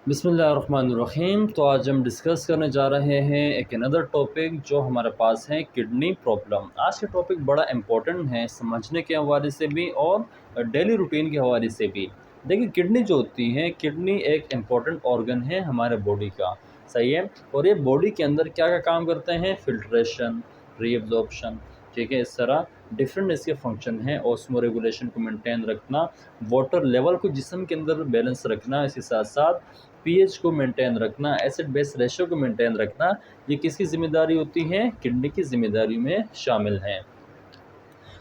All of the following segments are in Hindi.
बिस्मिल्लाहिर्रहमानिर्रहीम। तो आज हम डिस्कस करने जा रहे हैं एक अनदर टॉपिक जो हमारे पास है किडनी प्रॉब्लम। आज का टॉपिक बड़ा इम्पोर्टेंट है समझने के हवाले से भी और डेली रूटीन के हवाले से भी। देखिए, किडनी जो होती है, किडनी एक इम्पोर्टेंट ऑर्गन है हमारे बॉडी का, सही है। और ये बॉडी के अंदर क्या क्या काम करते हैं? फिल्ट्रेशन, रीअब्जॉर्प्शन, ठीक है। इस तरह डिफरेंट इसके फंक्शन हैं। ऑस्मो रेगुलेशन को मेंटेन रखना, वाटर लेवल को जिस्म के अंदर बैलेंस रखना, इसके साथ साथ पीएच को मेंटेन रखना, एसिड बेस रेशियो को मेंटेन रखना, ये किसकी जिम्मेदारी होती है? किडनी की जिम्मेदारी में शामिल हैं।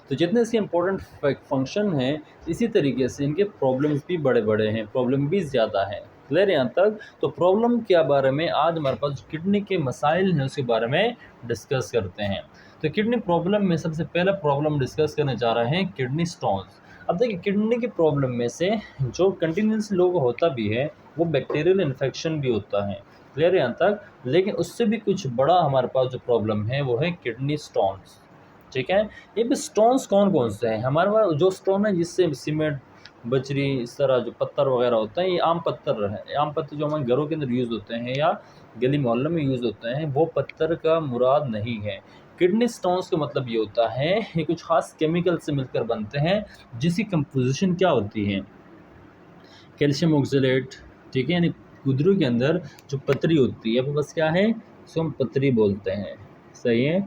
तो जितने इसके इम्पोर्टेंट फंक्शन हैं, इसी तरीके से इनके प्रॉब्लम्स भी बड़े बड़े हैं, प्रॉब्लम भी ज़्यादा हैं। क्लियर यहाँ तक? तो प्रॉब्लम के बारे में आज हमारे पास किडनी के मसाइल हैं उसके बारे में डिस्कस करते हैं। तो किडनी प्रॉब्लम में सबसे पहला प्रॉब्लम डिस्कस करने जा रहे हैं किडनी स्टोन्स। अब देखिए, किडनी की प्रॉब्लम में से जो कंटिन्यूस लोग होता भी है वो बैक्टीरियल इन्फेक्शन भी होता है। क्लियर यहाँ तक? लेकिन उससे भी कुछ बड़ा हमारे पास जो प्रॉब्लम है वो है किडनी स्टोन्स, ठीक है। ये भी स्टोन्स कौन कौन से हैं हमारे पास? जो स्टोन है जिससे सीमेंट, बजरी, इस तरह जो पत्थर वगैरह होते हैं, ये आम पत्थर है। आम पत्थर जो हमारे घरों के अंदर यूज़ होते हैं या गली मोहल्ले में यूज़ होते हैं, वो पत्थर का मुराद नहीं है। किडनी स्टोन्स का मतलब ये होता है, ये कुछ खास केमिकल से मिलकर बनते हैं जिसकी कंपोजिशन क्या होती है? कैल्शियम ऑक्सलेट, ठीक है। यानी गुदरू के अंदर जो पतरी होती है वो बस क्या है? इसको हम पतरी बोलते हैं, सही है।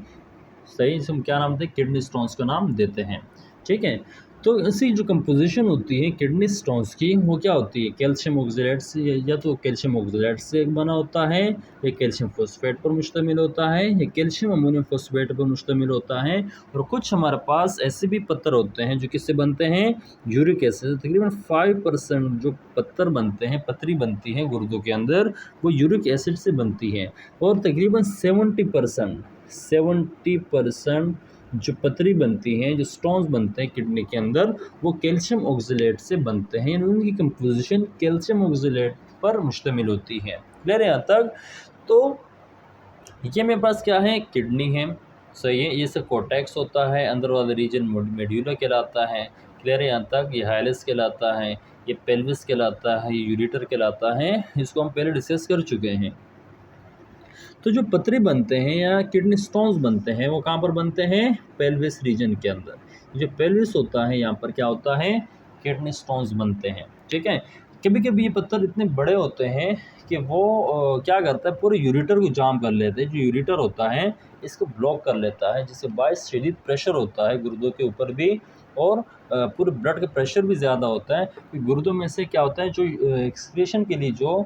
सही, इसको हम क्या नाम देते हैं? किडनी स्टोन्स का नाम देते हैं, ठीक है। तो इसकी जो कंपोजिशन होती है किडनी स्टोन्स की, वो क्या होती है? कैल्शियम ऑक्सलेट से, या तो कैल्शियम ऑक्सलेट से बना होता है, या कैल्शियम फॉस्फेट पर मुश्तमिल होता है, या कैल्शियम अमोनियम फॉस्फेट पर मुश्तमिल होता है। और कुछ हमारे पास ऐसे भी पत्थर होते हैं जो किससे बनते हैं? Uric acid. तकरीबन 5% जो पत्थर बनते हैं, पतरी बनती है गुर्दों के अंदर, वो यूरिक एसिड से बनती है। और तकरीबन 70% जो पतरी बनती हैं, जो स्टोन्स बनते हैं किडनी के अंदर, वो कैल्शियम ऑक्सलेट से बनते हैं। उनकी कंपोजिशन कैल्शियम ऑक्सलेट पर मुश्तमिल होती है। क्लियर है यहाँ तक? तो ये मेरे पास क्या है? किडनी है, सही है। ये सब कोर्टेक्स होता है, अंदर वाला रीजन मेड्यूला कहलाता है। क्लियर है यहाँ तक? ये हाइलस कहलाता है, ये पेल्विस कहलाता है, ये यूरेटर कहलाता है। इसको हम पहले डिस्कस कर चुके हैं। तो जो पतरे बनते हैं या किडनी स्टोन्स बनते हैं, वो कहाँ पर बनते हैं? पेल्विस रीजन के अंदर। जो पेल्विस होता है, यहाँ पर क्या होता है? किडनी स्टोन्स बनते हैं, ठीक है। कभी कभी ये पत्थर इतने बड़े होते हैं कि वो क्या करता है? पूरे यूरेटर को जाम कर लेते हैं। जो यूरेटर होता है इसको ब्लॉक कर लेता है, जिससे बायस शदीद प्रेशर होता है गुर्दों के ऊपर भी, और पूरे ब्लड का प्रेशर भी ज़्यादा होता है। गुर्दों में से क्या होता है, जो एक्सक्रीशन के लिए जो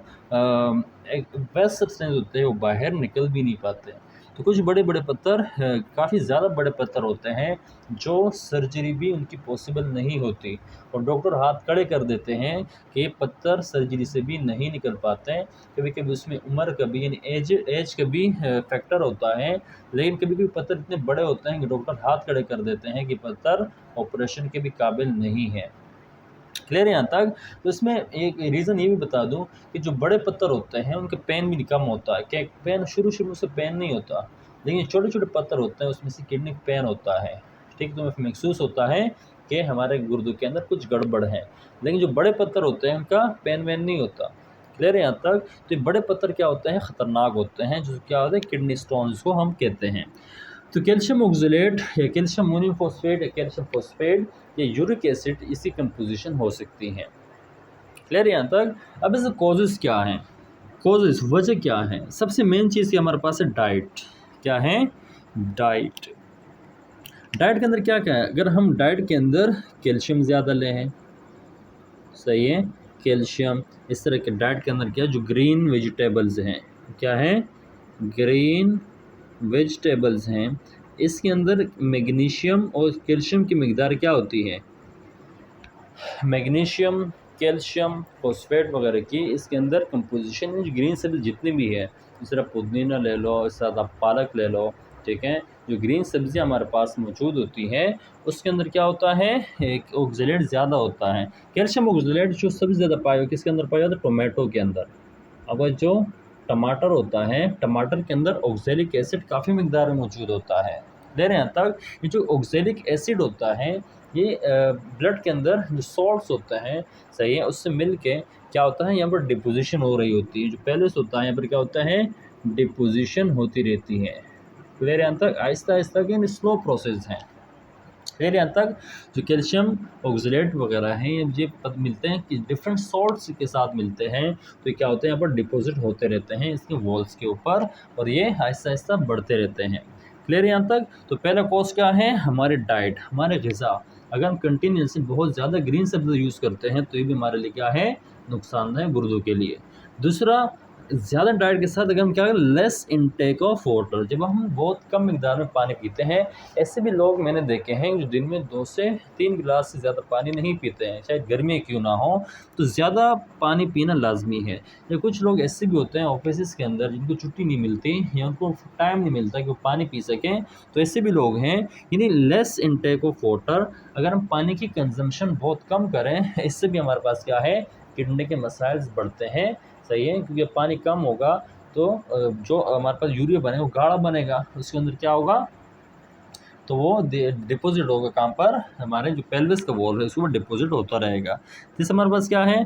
एक वेस्ट सब्सटेंस होते हैं वो बाहर निकल भी नहीं पाते। तो कुछ बड़े बड़े पत्थर, काफ़ी ज़्यादा बड़े पत्थर होते हैं जो सर्जरी भी उनकी पॉसिबल नहीं होती, और डॉक्टर हाथ खड़े कर देते हैं कि ये पत्थर सर्जरी से भी नहीं निकल पाते हैं। कभी कभी उसमें उम्र का भी, यानी एज का भी फैक्टर होता है। लेकिन कभी कभी पत्थर इतने बड़े होते हैं कि डॉक्टर हाथ खड़े कर देते हैं कि पत्थर ऑपरेशन के भी काबिल नहीं है। क्लियर है यहाँ तक? तो इसमें एक रीज़न ये भी बता दूं कि जो बड़े पत्थर होते हैं उनके पेन भी कम होता है। क्या पेन शुरू से पेन नहीं होता, लेकिन छोटे छोटे पत्थर होते हैं उसमें से किडनी पेन होता है, ठीक। तो महसूस होता है कि हमारे गुर्दों के अंदर कुछ गड़बड़ है। लेकिन जो बड़े पत्थर होते हैं उनका पेन वैन नहीं होता। क्लियर है यहाँ तक? तो ये बड़े पत्थर क्या होते हैं? ख़तरनाक होते हैं, जो क्या होते हैं? किडनी स्टोन्स को हम कहते हैं। तो कैल्शियम ऑक्सलेट या कैल्शियम अमोनियम फॉस्फेट या कैल्शियम फॉस्फेट या यूरिक एसिड, इसी कंपोजिशन हो सकती हैं। क्लियर यहाँ तक? अब इसके कॉजेज़ क्या हैं? कॉजेज़, वजह क्या है? सबसे मेन चीज़ की हमारे पास है डाइट। क्या है? डाइट। डाइट के अंदर क्या क्या है? अगर हम डाइट के अंदर कैल्शियम ज़्यादा ले हैं, सही है, कैल्शियम, इस तरह के डाइट के अंदर क्या है? जो ग्रीन वेजिटेबल्स हैं, क्या है? ग्रीन वेजिटेबल्स हैं, इसके अंदर मैग्नीशियम और कैल्शियम की मिकदार क्या होती है? मैग्नीशियम, कैल्शियम, फॉस्फेट वगैरह की इसके अंदर कंपोजिशन में जो ग्रीन सब्ज़ी जितनी भी है, इस तरह पुदीना ले लो, इस तरह आप पालक ले लो, ठीक है। जो ग्रीन सब्ज़ियाँ हमारे पास मौजूद होती हैं उसके अंदर क्या होता है? एक ऑक्सलेट ज़्यादा होता है। कैल्शियम ऑक्सलेट जो सबसे ज़्यादा पाया किसके अंदर पाया जाता है? टोमेटो के अंदर। अब जो टमाटर होता है, टमाटर के अंदर ऑक्सैलिक एसिड काफ़ी मिकदार में मौजूद होता है, ले रहे हैं तक। ये जो ऑक्जेलिक एसिड होता है ये ब्लड के अंदर जो सॉल्ट्स होते हैं, सही है, उससे मिल के क्या होता है, यहाँ पर डिपोजिशन हो रही होती है। जो पेल्विस होता है यहाँ पर क्या होता है, डिपोजिशन होती रहती है। क्लियर है यहाँ तक? आहिस्ता आहिस्ता के स्लो प्रोसेस है। फिर यहाँ तक जो कैल्शियम ऑक्सलेट वगैरह हैं ये मिलते हैं कि डिफरेंट सॉल्ट्स के साथ मिलते हैं, तो ये क्या होते हैं, यहाँ पर डिपॉजिट होते रहते हैं इसके वॉल्स के ऊपर, और ये आहिस्ता आहिस्ता बढ़ते रहते हैं। क्लियर यहाँ तक? तो पहला कॉज क्या है, हमारे डाइट, हमारे ग़िज़ा। अगर हम कंटिन्यूसली बहुत ज़्यादा ग्रीन सब्जी यूज़ करते हैं तो ये भी हमारे लिए क्या है, नुकसानदायक गुर्दों के लिए। दूसरा, ज़्यादा डाइट के साथ अगर हम क्या करें, लेस इनटेक ऑफ वाटर, जब हम बहुत कम मिकदार में पानी पीते हैं। ऐसे भी लोग मैंने देखे हैं जो दिन में 2 से 3 गिलास से ज़्यादा पानी नहीं पीते हैं, चाहे गर्मी क्यों ना हो। तो ज़्यादा पानी पीना लाजमी है। या कुछ लोग ऐसे भी होते हैं ऑफिस के अंदर जिनको छुट्टी नहीं मिलती या उनको टाइम नहीं मिलता कि वो पानी पी सकें, तो ऐसे भी लोग हैं। यानी लेस इनटेक ऑफ वाटर, अगर हम पानी की कंजम्पशन बहुत कम करें, इससे भी हमारे पास क्या है, किडनी के मसाइल्स बढ़ते हैं। सही है, क्योंकि पानी कम होगा तो जो हमारे पास यूरिया बनेगा वो गाढ़ा बनेगा, उसके अंदर क्या होगा, तो वो डिपॉजिट होगा कहाँ पर, हमारे जो पेल्विस का वॉल है उसके ऊपर डिपॉजिट होता रहेगा। जैसे हमारे पास क्या है,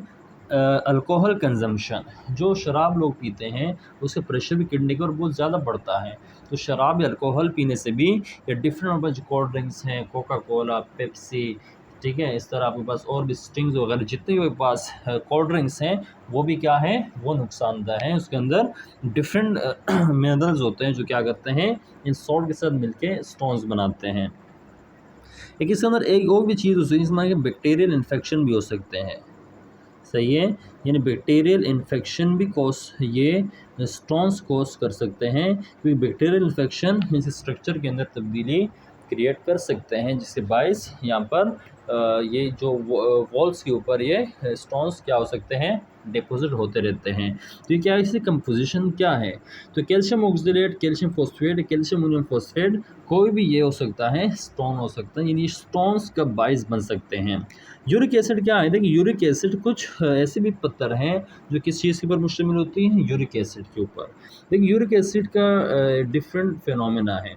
अल्कोहल कंजम्पशन, जो शराब लोग पीते हैं उसका प्रेशर भी किडनी के ऊपर बहुत ज़्यादा बढ़ता है। तो शराब या अल्कोहल पीने से भी, या डिफरेंट जो कोल्ड ड्रिंक्स हैं, कोका कोला, पेप्सी, ठीक है, इस तरह आपके पास और भी स्टिंग्स वगैरह जितने भी पास कोल्ड ड्रिंक्स हैं, वो भी क्या है, वो नुकसानदायक हैं। उसके अंदर डिफरेंट मिनरल्स होते हैं जो क्या करते हैं, इन सॉल्ट के साथ मिलके स्टोन्स बनाते हैं। एक इसके अंदर एक और भी चीज़ होती है जिसमें बैक्टीरियल इन्फेक्शन भी हो सकते हैं। सही है, यानी बैक्टीरियल इन्फेक्शन भी ये स्टोन्स कॉज कर सकते हैं, क्योंकि बैक्टीरियल इन्फेक्शन इस स्ट्रक्चर के अंदर तब्दीली क्रिएट कर सकते हैं, जिससे बाइस यहाँ पर ये जो वॉल्स के ऊपर ये स्टोन्स क्या हो सकते हैं, डिपॉजिट होते रहते हैं। तो ये क्या है, इसकी कंपोजिशन क्या है, तो calcium oxalate, calcium phosphate, calcium ammonium phosphate, कोई भी ये हो सकता है, स्टोन हो सकता है, यानी स्टोन्स का बाइस बन सकते हैं। यूरिक एसिड क्या है, देखिए यूरिक एसिड कुछ ऐसे भी पत्थर हैं जो किस चीज़ के ऊपर मुश्तमिल होती हैं, यूरिक एसिड के ऊपर। देखिए यूरिक एसिड का डिफरेंट फिनोमेना है,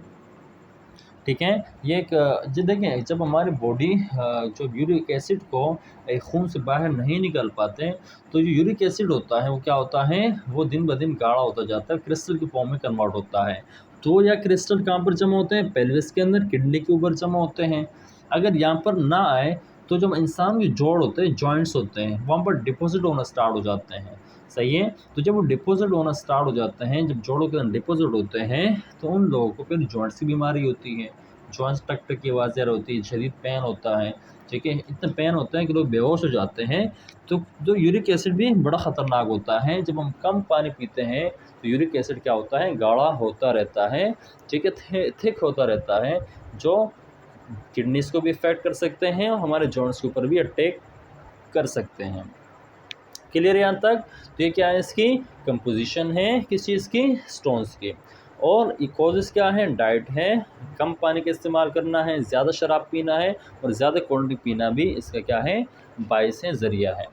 ठीक है। ये एक जो देखें, जब हमारी बॉडी जो यूरिक एसिड को खून से बाहर नहीं निकाल पाते हैं, तो जो यूरिक एसिड होता है वो क्या होता है, वो दिन ब दिन गाढ़ा होता जाता है, क्रिस्टल के फॉर्म में कन्वर्ट होता है। तो या क्रिस्टल कहाँ पर जमा होते हैं, पेल्विस के अंदर, किडनी के ऊपर जमा होते हैं। अगर यहाँ पर ना आए तो जब इंसान के जोड़ होते हैं, जॉइंट्स होते हैं, वहाँ पर डिपॉजिट होना स्टार्ट हो जाते हैं। सही है, तो जब वो डिपॉजिट होना स्टार्ट हो जाते हैं, जब जोड़ों के अंदर डिपॉजिट होते हैं, तो उन लोगों को फिर जॉइंट्स की बीमारी होती है, जॉइंट्स टक टक की आवाज़ ज़्यादा होती है, शदीद पेन होता है, ठीक है, इतना पेन होता है कि लोग बेहोश हो जाते हैं। तो जो यूरिक एसिड भी बड़ा ख़तरनाक होता है, जब हम कम पानी पीते हैं तो यूरिक एसिड क्या होता है, गाढ़ा होता रहता है, ठीक है, थिक होता रहता है, जो किडनीज़ को भी इफ़ेक्ट कर सकते हैं और हमारे जॉइंट्स के ऊपर भी अटैक कर सकते हैं। क्लियर यहाँ तक? तो ये क्या है, इसकी कंपोजिशन है किस चीज़ की, स्टोन्स की। और कॉजेज़ क्या है, डाइट है, कम पानी का इस्तेमाल करना है, ज़्यादा शराब पीना है, और ज़्यादा कोल्ड ड्रिंक पीना भी इसका क्या है, बाइस है, ज़रिया है।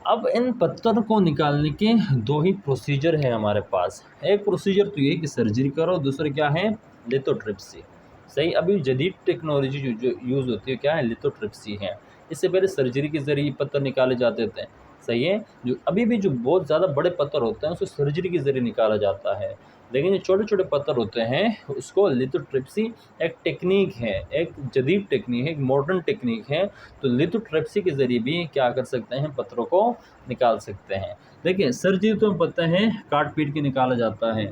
अब इन पत्थरों को निकालने के 2 ही प्रोसीजर है हमारे पास। एक प्रोसीजर तो ये है कि सर्जरी करो, दूसरा क्या है, लिथोट्रिप्सी। सही, अभी जदीद टेक्नोलॉजी जो यूज़ होती है क्या है, लिथोट्रिप्सी है। इससे पहले सर्जरी के ज़रिए पत्थर निकाले जाते थे। सही है, जो अभी भी जो बहुत ज़्यादा बड़े पत्थर होते हैं उसको सर्जरी के ज़रिए निकाला जाता है, लेकिन जो छोटे-छोटे पत्थर होते हैं उसको लिथोट्रिप्सी एक टेक्नीक है, एक जदीद टेक्नीक है, एक मॉडर्न टेक्नीक है। तो लिथोट्रिप्सी के ज़रिए भी क्या कर सकते हैं, पत्थरों को निकाल सकते हैं। देखिए सर्जरी तो हमें पता है काट-पीट के निकाला जाता है।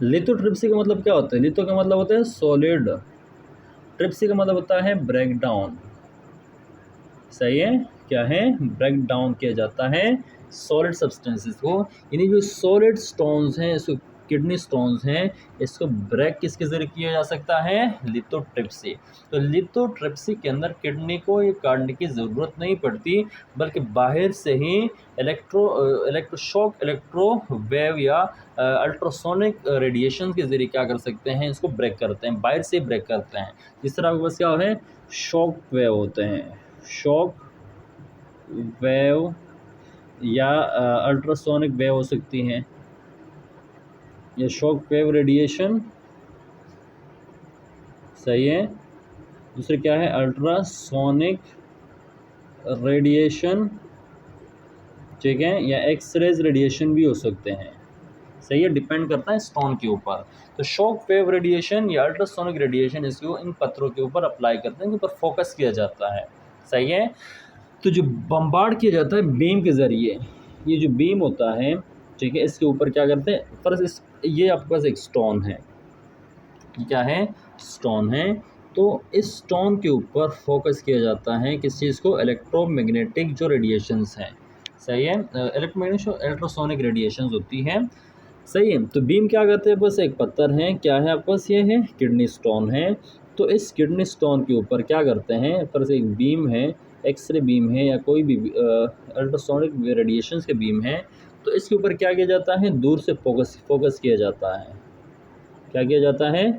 लिथोट्रिप्सी का मतलब क्या होता है, लिथो का मतलब होता है सॉलिड, ट्रिप्सी का मतलब होता है ब्रेक डाउन। सही है, क्या है, ब्रेक डाउन किया जाता है सॉलिड सब्सटेंसेस को, यानी जो सॉलिड स्टोन्स हैं, इसको किडनी स्टोन्स हैं, इसको ब्रेक किसके ज़रिए किया जा सकता है, लिथोट्रिप्सी। तो लिथोट्रिप्सी के अंदर किडनी को ये काटने की ज़रूरत नहीं पड़ती, बल्कि बाहर से ही इलेक्ट्रोशॉक, इलेक्ट्रोवेव या अल्ट्रासोनिक रेडिएशन के ज़रिए क्या कर सकते हैं, इसको ब्रेक करते हैं, बाहर से ब्रेक करते हैं। जिस तरह आपके पास क्या है, शॉक वेव होते हैं, शॉक वेव या अल्ट्रासोनिक वेव हो सकती हैं, या शॉक वेव रेडिएशन सही है। दूसरे क्या है, अल्ट्रासोनिक रेडिएशन, ठीक है, या एक्सरेज रेडिएशन भी हो सकते हैं। सही है, डिपेंड करता है स्टोन के ऊपर। तो शॉक वेव रेडिएशन या अल्ट्रासोनिक रेडिएशन इसको इन पत्थरों के ऊपर अप्लाई करते हैं, इनके ऊपर फोकस किया जाता है। सही है। तो जो बम्बार्ड किया जाता है बीम के ज़रिए, ये जो बीम होता है, ठीक है, इसके ऊपर क्या करते हैं, फर्स्ट ये आपके पास एक स्टोन है, क्या है, स्टोन है। तो इस स्टोन के ऊपर फोकस किया जाता है किस चीज़ को, इलेक्ट्रोमैग्नेटिक जो रेडिएशंस हैं। सही है, इलेक्ट्रोमैग्नेटिक अल्ट्रासोनिक रेडिएशंस होती हैं। सही है। तो बीम क्या करते हैं, बस एक पत्थर है, क्या है आपके पास, ये है किडनी स्टोन है। तो इस किडनी स्टोन के ऊपर क्या करते हैं, पर से एक बीम है, एक्सरे बीम है या कोई भी अल्ट्रासोनिक रेडिएशंस के बीम है, तो इसके ऊपर क्या किया जाता है, दूर से फोकस किया जाता है। क्या किया जाता है,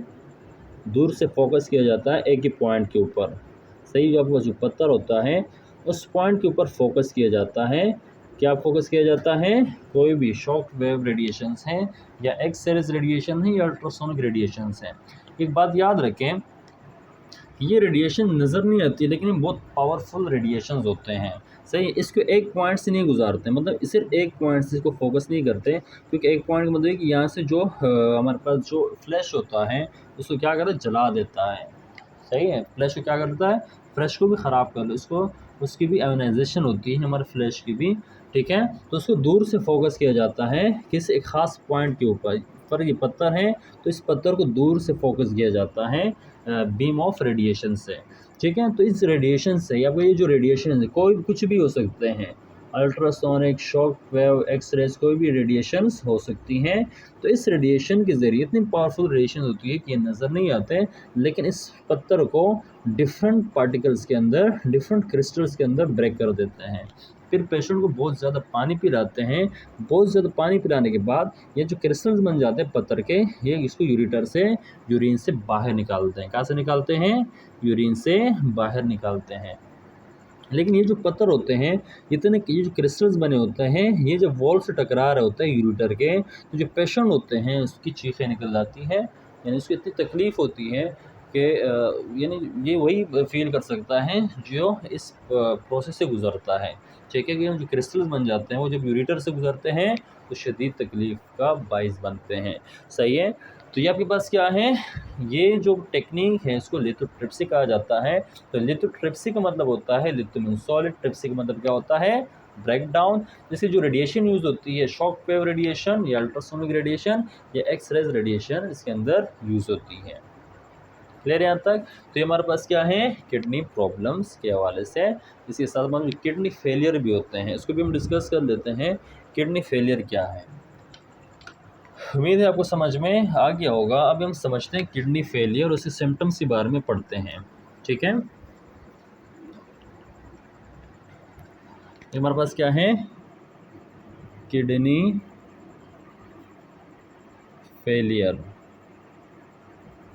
दूर से फोकस किया जाता है एक ही पॉइंट के ऊपर। सही, जो आपका जो पत्थर होता है उस पॉइंट के ऊपर फोकस किया जाता है। क्या फोकस किया जाता है, कोई भी शॉक वेव रेडिएशंस हैं या एक्स रेज रेडिएशन है या अल्ट्रासोनिक रेडिएशंस हैं। एक बात याद रखें, ये रेडिएशन नज़र नहीं आती लेकिन ये बहुत पावरफुल रेडिएशंस होते हैं। सही, इसको एक पॉइंट से नहीं गुजारते, मतलब सिर्फ एक पॉइंट से इसको फोकस नहीं करते, क्योंकि एक पॉइंट का मतलब कि यहाँ से जो हमारे पास जो फ्लैश होता है उसको क्या करता है, जला देता है। सही है, फ्लैश को क्या करता है, फ्लैश को भी ख़राब कर लो, उसको उसकी भी आयोनाइजेशन होती है हमारे फ्लैश की भी, ठीक है। तो उसको दूर से फोकस किया जाता है किस एक ख़ास पॉइंट के ऊपर। पर ये पत्थर है तो इस पत्थर को दूर से फोकस किया जाता है बीम ऑफ रेडिएशन से, ठीक है। तो इस रेडिएशन से या ये जो रेडिएशन है कोई कुछ भी हो सकते हैं, ultrasonic, shock wave, X rays, कोई भी रेडिएशंस हो सकती हैं। तो इस रेडिएशन के ज़रिए इतनी पावरफुल रेडिएशन होती है कि ये नज़र नहीं आते, लेकिन इस पत्थर को डिफरेंट पार्टिकल्स के अंदर, डिफरेंट क्रिस्टल्स के अंदर ब्रेक कर देते हैं। फिर पेशेंट को बहुत ज़्यादा पानी पिलाते हैं। बहुत ज़्यादा पानी पिलाने के बाद ये जो क्रिस्टल्स बन जाते हैं पत्थर के, ये इसको यूरिन से बाहर निकालते हैं। कहाँ से निकालते हैं, यूरिन से बाहर निकालते हैं। लेकिन ये जो पत्थर होते हैं, इतने ये जो क्रिस्टल्स बने होते हैं, ये जब वॉल से टकरा रहे होते हैं यूरेटर के, तो जो पेशेंट होते हैं उसकी चीखें निकल जाती हैं, यानी उसको इतनी तकलीफ़ होती है कि यानी ये वही फील कर सकता है जो इस प्रोसेस से गुज़रता है। ठीक है, कि जो क्रिस्टल्स बन जाते हैं वो जब यूरेटर से गुज़रते हैं तो शदीद तकलीफ़ का बाइस बनते हैं। सही है। तो ये आपके पास क्या है, ये जो टेक्निक है इसको लिथोट्रिप्सी कहा जाता है। तो लिथोट्रिप्सी का मतलब होता है लिथो मीन सॉलिड, ट्रिप्सी का मतलब क्या होता है, ब्रेक डाउन। जैसे जो रेडिएशन यूज़ होती है, शॉक वेव रेडिएशन या अल्ट्रासोनिक रेडिएशन या एक्स रेज रेडिएशन इसके अंदर यूज़ होती है। क्लियर यहाँ तक। तो ये हमारे पास क्या है, किडनी प्रॉब्लम्स के हवाले से। इसके साथ में किडनी फेलियर भी होते हैं, इसको भी हम डिस्कस कर लेते हैं, किडनी फेलियर क्या है। उम्मीद है आपको समझ में आ गया होगा। अब हम समझते हैं किडनी फेलियर और उसके सिम्टम्स के बारे में पढ़ते हैं, ठीक है। हमारे पास क्या है, किडनी फेलियर।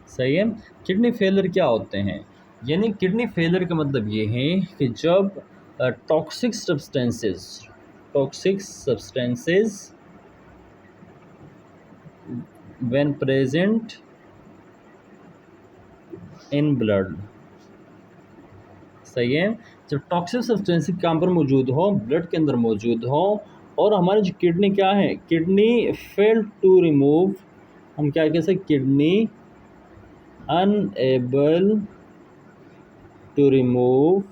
सही है। किडनी फेलियर क्या होते हैं, यानी किडनी फेलियर का मतलब ये है कि जब toxic substances when present in blood. सही है। जब टॉक्सिक सब्सटेंस कहाँ पर मौजूद हो, ब्लड के अंदर मौजूद हो, और हमारी जो किडनी क्या है, किडनी फेल टू रिमूव, हम क्या कह सकते, kidney unable to remove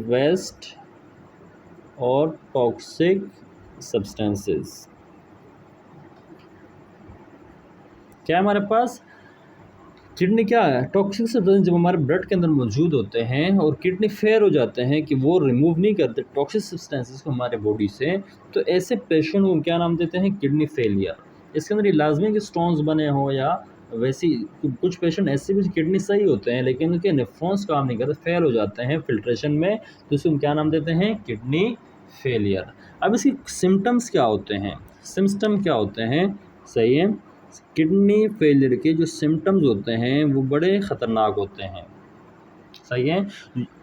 waste और टॉक्सिक सब्सटेंसेस। क्या हमारे पास किडनी क्या है, टॉक्सिक सब्सटेंस जब हमारे ब्लड के अंदर मौजूद होते हैं और किडनी फेल हो जाते हैं कि वो रिमूव नहीं करते टॉक्सिक सब्सटेंसेस को हमारे बॉडी से, तो ऐसे पेशेंट को क्या नाम देते हैं, किडनी फेलियर। इसके अंदर ये लाजमी कि स्टोन्स बने हों या वैसी, कुछ पेशेंट ऐसे भी किडनी सही होते हैं लेकिन उनके नेफ्रॉन्स काम नहीं करते, फेल हो जाते हैं फिल्ट्रेशन में, तो इसको क्या नाम देते हैं, किडनी फेलियर। अब इसकी सिम्टम्स क्या होते हैं, सिम्टम क्या होते हैं। सही है। किडनी फेलियर के जो सिम्टम्स होते हैं वो बड़े ख़तरनाक होते हैं। सही है।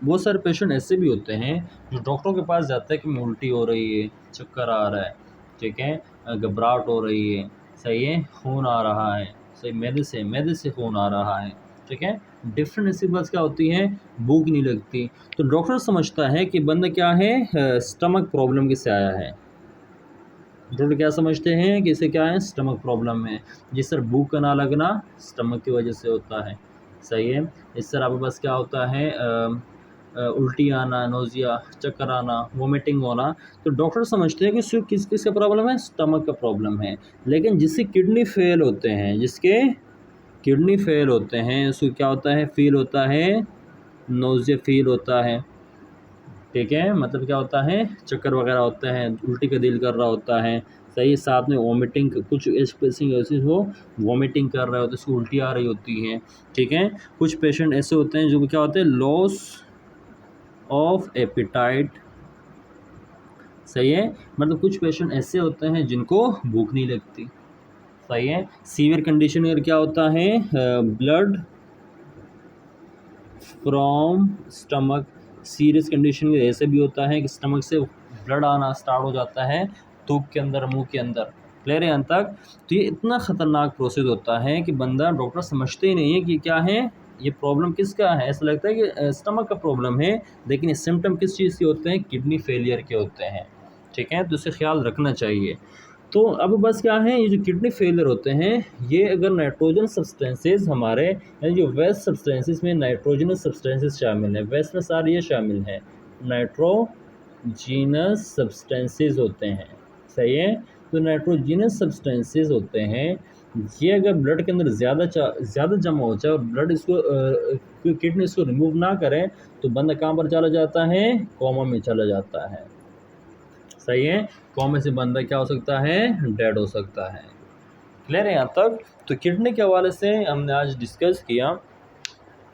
बहुत सारे पेशेंट ऐसे भी होते हैं जो डॉक्टरों के पास जाते हैं कि मैं उल्टी हो रही है, चक्कर आ रहा है, ठीक है, घबराहट हो रही है, सही है, खून आ रहा है, सही, मैदे से खून आ रहा है, ठीक है। डिफरेंट सिम्टम्स क्या होती हैं, भूख नहीं लगती। तो डॉक्टर समझता है कि बंदा क्या है, स्टमक प्रॉब्लम किससे आया है। डॉक्टर क्या समझते हैं कि इसे क्या है, स्टमक प्रॉब्लम है। जिस तरह भूख का ना लगना स्टमक की वजह से होता है, सही है। इस तरह आपके पास क्या होता है, उल्टी आना, नोज़िया, चक्कर आना, वोमिटिंग होना। तो डॉक्टर समझते हैं कि सिर्फ किस किस का प्रॉब्लम है, स्टमक का प्रॉब्लम है। लेकिन जिससे किडनी फेल होते हैं, जिसके किडनी फेल होते हैं, उसको क्या होता है, फील होता है, नोज़िया फील होता है, ठीक है। मतलब क्या होता है, चक्कर वगैरह होता है, उल्टी का दिल कर रहा होता है, सही। साथ में वॉमिटिंग, कुछ पेशेंट वो वॉमिटिंग कर रहे होते हैं, उसको उल्टी आ रही होती है, ठीक है। कुछ पेशेंट ऐसे होते हैं जो क्या होते हैं, लॉस ऑफ एपिटाइट, सही है। मतलब कुछ पेशेंट ऐसे होते हैं जिनको भूख नहीं लगती, सही है। सीवियर कंडीशन में क्या होता है, blood from stomach. Serious condition में ऐसे भी होता है कि स्टमक से ब्लड आना स्टार्ट हो जाता है, थूक के अंदर, मुंह के अंदर, क्लियर है यहाँ तक। तो ये इतना ख़तरनाक प्रोसेस होता है कि बंदा, डॉक्टर समझते ही नहीं है कि क्या है, ये प्रॉब्लम किसका है। ऐसा लगता है कि स्टमक का प्रॉब्लम है, लेकिन ये सिम्टम किस चीज़ के होते हैं, किडनी फेलियर के होते हैं, ठीक है। तो इसे ख्याल रखना चाहिए। तो अब बस क्या है, ये जो किडनी फेलियर होते हैं, ये अगर नाइट्रोजन सब्सटेंसेस हमारे, यानी जो वेस्ट सब्सटेंसेस में नाइट्रोजनस सब्सटेंसेस शामिल हैं, वेस्ट में सारे ये शामिल हैं, नाइट्रोजीनस सब्सटेंसेस होते हैं, सही है। तो नाइट्रोजीनस सब्सटेंसेस होते हैं, ये अगर ब्लड के अंदर ज़्यादा जमा हो जाए और ब्लड इसको किडनी इसको रिमूव ना करें, तो बंदा कहाँ पर चला जाता है, कोमा में चला जाता है, सही है। कोमे से बंदा क्या हो सकता है, डेड हो सकता है, क्लियर है यहाँ तक। तो किडनी के हवाले से हमने आज डिस्कस किया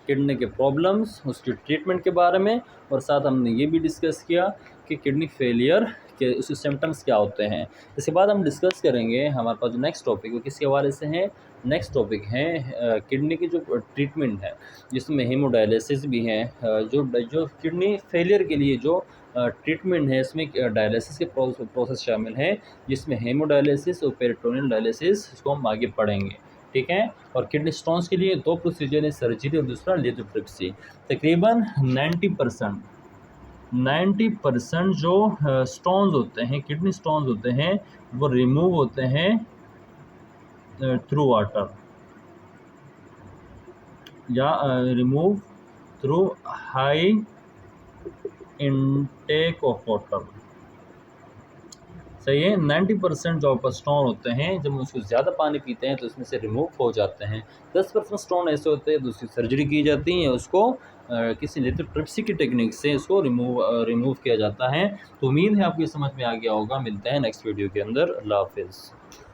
किडनी के प्रॉब्लम्स, उसकी ट्रीटमेंट के बारे में, और साथ हमने ये भी डिस्कस किया कि किडनी फेलियर के उसके सिम्टम्स क्या होते हैं। इसके बाद हम डिस्कस करेंगे, हमारे पास जो नेक्स्ट टॉपिक है किसके हवाले से है, नेक्स्ट टॉपिक है किडनी की जो ट्रीटमेंट है, जिसमें हेमोडायलिसिस भी है। जो जो किडनी फेलियर के लिए जो ट्रीटमेंट है, इसमें डायलिसिस के प्रोसेस शामिल है, जिसमें हेमोडायलिसिस और पेरिटोनियल डायलिसिस, इसको हम आगे पढ़ेंगे, ठीक है। और किडनी स्टोन्स के लिए 2 प्रोसीजर है, सर्जरी और दूसरा लिथोट्रिप्सी। तकरीबन 90% जो स्टोन्स होते हैं, किडनी स्टोन्स होते हैं, वो रिमूव होते हैं थ्रू वाटर, या remove through high intake of water, सही है। 90% जो आपका स्टोन होते हैं, जब हम उसको ज़्यादा पानी पीते हैं तो उसमें से रिमूव हो जाते हैं। 10% स्टोन ऐसे होते हैं, दूसरी सर्जरी की जाती है, उसको किसी लिथोट्रिप्सी की टेक्निक से इसको रिमूव किया जाता है। तो उम्मीद है आपको ये समझ में आ गया होगा। मिलते हैं नेक्स्ट वीडियो के अंदर। अल्लाह हाफिज़।